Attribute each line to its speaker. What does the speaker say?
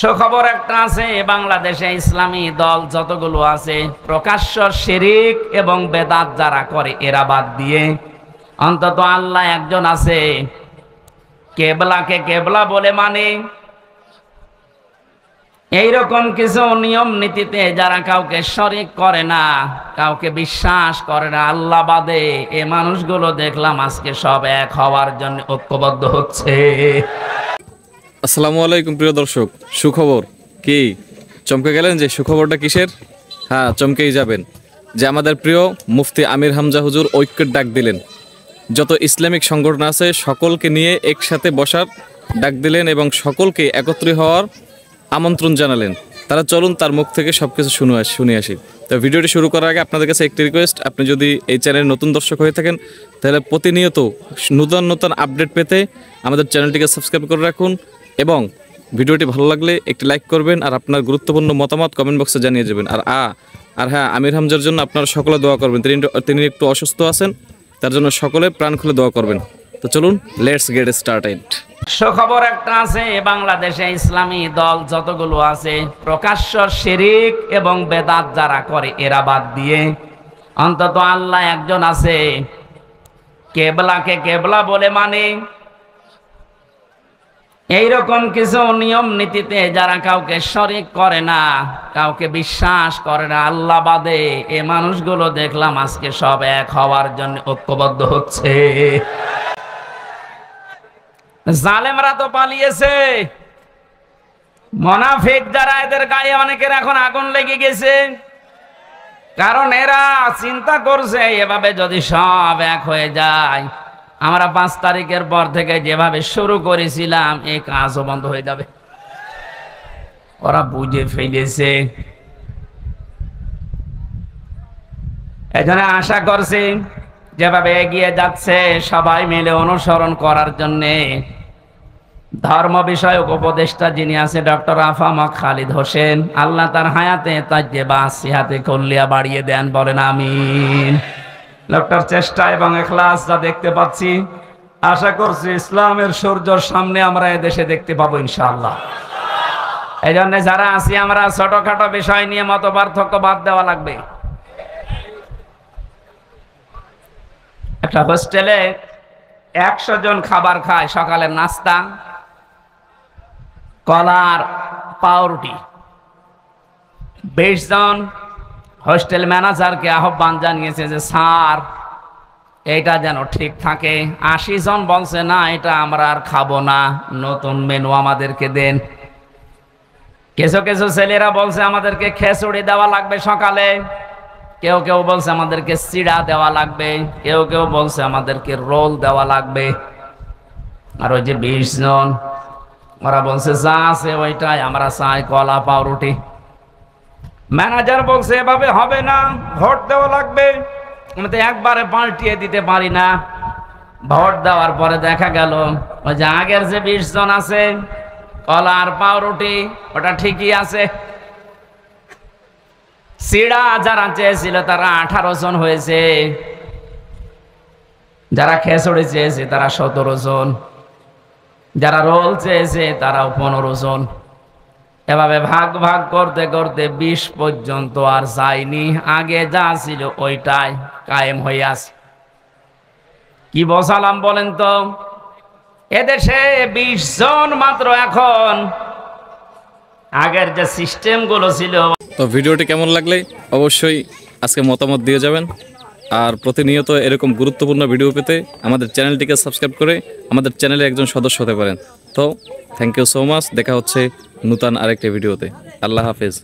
Speaker 1: সুখবর একটা আছে, বাংলাদেশে ইসলামী দল যতগুলো আছে প্রকাশ্য শিরিক এবং বেদাত যারা করে এরা বাদ দিয়ে অন্তত আল্লাহ একজন আছে, কেবলাকে কেবলা বলে মানে এইরকম কিছু নিয়ম নীতিতে যারা কাউকে শরিক করে না, কাউকে বিশ্বাস করে না আল্লাহ বাদে, এ মানুষগুলো দেখলাম আজকে সব এক হওয়ার জন্য ঐক্যবদ্ধ হচ্ছে।
Speaker 2: আসসালামু আলাইকুম প্রিয় দর্শক, সুখবর কি? চমকে গেলেন যে সুখবরটা কিসের? হ্যাঁ, চমকেই যাবেন যে আমাদের প্রিয় মুফতি আমির হামজা হুজুর ঐক্যের ডাক দিলেন। যত ইসলামিক সংগঠন আছে সকলকে নিয়ে একসাথে বসার ডাক দিলেন এবং সকলকে একত্রিত হওয়ার আমন্ত্রণ জানালেন। তারা চলুন তার মুখ থেকে সব কিছু শুনে আসি। তো ভিডিওটি শুরু করার আগে আপনাদের কাছে একটি রিকোয়েস্ট, আপনি যদি এই চ্যানেলের নতুন দর্শক হয়ে থাকেন তাহলে প্রতিনিয়ত নতুন আপডেট পেতে আমাদের চ্যানেলটিকে সাবস্ক্রাইব করে রাখুন এবং ভিডিওটি ভালো লাগলে একটি লাইক করবেন আর আপনার গুরুত্বপূর্ণ মতামত কমেন্ট বক্সে জানিয়ে যাবেন। আর হ্যাঁ, আমির হামজার জন্য আপনারা সকলে দোয়া করবেন। তিনি একটু অসুস্থ আছেন, তার জন্য সকলে প্রাণ খুলে দোয়া করবেন। তো চলুন, লেটস গেট স্টার্টেড।
Speaker 1: সুখবর একটা আছে, বাংলাদেশে ইসলামী দল যতগুলো আছে প্রকাশ্য শিরিক এবং বেদাত যারা করে এরা বাদ দিয়ে অন্তত আল্লাহ একজন আছে, কেবলাকে কেবলা বলে মানে এইরকম কিছু নিয়ম নীতিতে যারা কাউকে শরিক করে না, কাউকে বিশ্বাস করে না আল্লাহ বাদে, এ মানুষগুলো দেখলাম আজকে সব এক হওয়ার জন্য ঐক্যবদ্ধ হচ্ছে। জালেমরা তো পালিয়েছে, মুনাফিক যারা এদের গায়ে অনেকের এখন আগুন লেগে গেছে, কারণ এরা চিন্তা করছে এভাবে যদি সব এক হয়ে যায়, আমরা 5 তারিখের পর থেকে যেভাবে শুরু করেছিলাম এই কাজও বন্ধ হয়ে যাবে। ওরা বুঝে ফেলেছে, এজন্য আশা করছি যেভাবে এগিয়ে যাচ্ছে সবাই মিলে অনুসরণ করার জন্যে ধর্ম বিষয়ক উপদেষ্টা যিনি আছে ডক্টর আফামা খালিদ হোসেন, আল্লাহ তার হায়াতে তাজ্জেবা সিহাতে কল্লিয়া বাড়িয়ে দেন, বলেন আমিন। লোকটার চেষ্টা এবং ইখলাস যা দেখতে পাচ্ছি, আশা করছি ইসলামের সূর্যর সামনে আমরা এদেশে দেখতে পাবো ইনশাআল্লাহ। এই জন্য যারা আছি আমরা ছোটখাটো বিষয় নিয়ে মত পার্থক্য বাদ দেওয়া লাগবে। একটা হোস্টেলে 100 জন খাবার খায়, সকালের নাস্তা কলার পাউরুটি। 20 জন হোস্টেল ম্যানেজারকে আহ্বান জানিয়েছে যে স্যার এটা যেন ঠিক থাকে। 80 জন বলছে না, এটা আমরা আর খাবো না, নতুন মেনু আমাদেরকে দেন। কিছু কিছু ছেলেরা বলছে আমাদেরকে খিচুড়ি দেওয়া লাগবে সকালে, কেউ কেউ বলছে আমাদেরকে চিড়া দেওয়া লাগবে, কেউ কেউ বলছে আমাদেরকে রোল দেওয়া লাগবে। আর ওই যে 20 জন ওরা বলছে যা আছে ওইটাই আমরা চাই, কলা পাউরুটি। ম্যানেজার বলছে এভাবে হবে না, ভোট দেওয়া লাগবে, আমি তো একবারে পাল্টিয়ে দিতে পারি না। ভোট দেওয়ার পরে দেখা গেল ওই যে আগের যে 20 জন আছে কলা আর পাউরুটি ওটা ঠিকই আছে। চিড়া যারা চেয়েছিল তারা 18 জন হয়েছে, যারা খিচুড়ি চেয়েছে তারা 17 জন, যারা রোল চেয়েছে তারাও 15 জন। এভাবে ভাগ ভাগ করতে করতে 20 পর্যন্ত আর যায়নি, আগে যা ছিল ওইটাই কায়েম হয়ে আছে। কি বসালাম বলেন তো? এদেশে 20 জন মাত্র এখন, আগের যে সিস্টেম গুলো ছিল।
Speaker 2: তো ভিডিওটি কেমন লাগলে অবশ্যই আজকে মতামত দিয়ে যাবেন। আর প্রতিনিয়ত এরকম গুরুত্বপূর্ণ ভিডিও পেতে আমাদের চ্যানেলটিকে সাবস্ক্রাইব করে আমাদের চ্যানেলে একজন সদস্য হতে পারেন। তো থ্যাংক ইউ সো মাচ, দেখা হচ্ছে নতুন আরেকটা ভিডিওতে। আল্লাহ হাফেজ।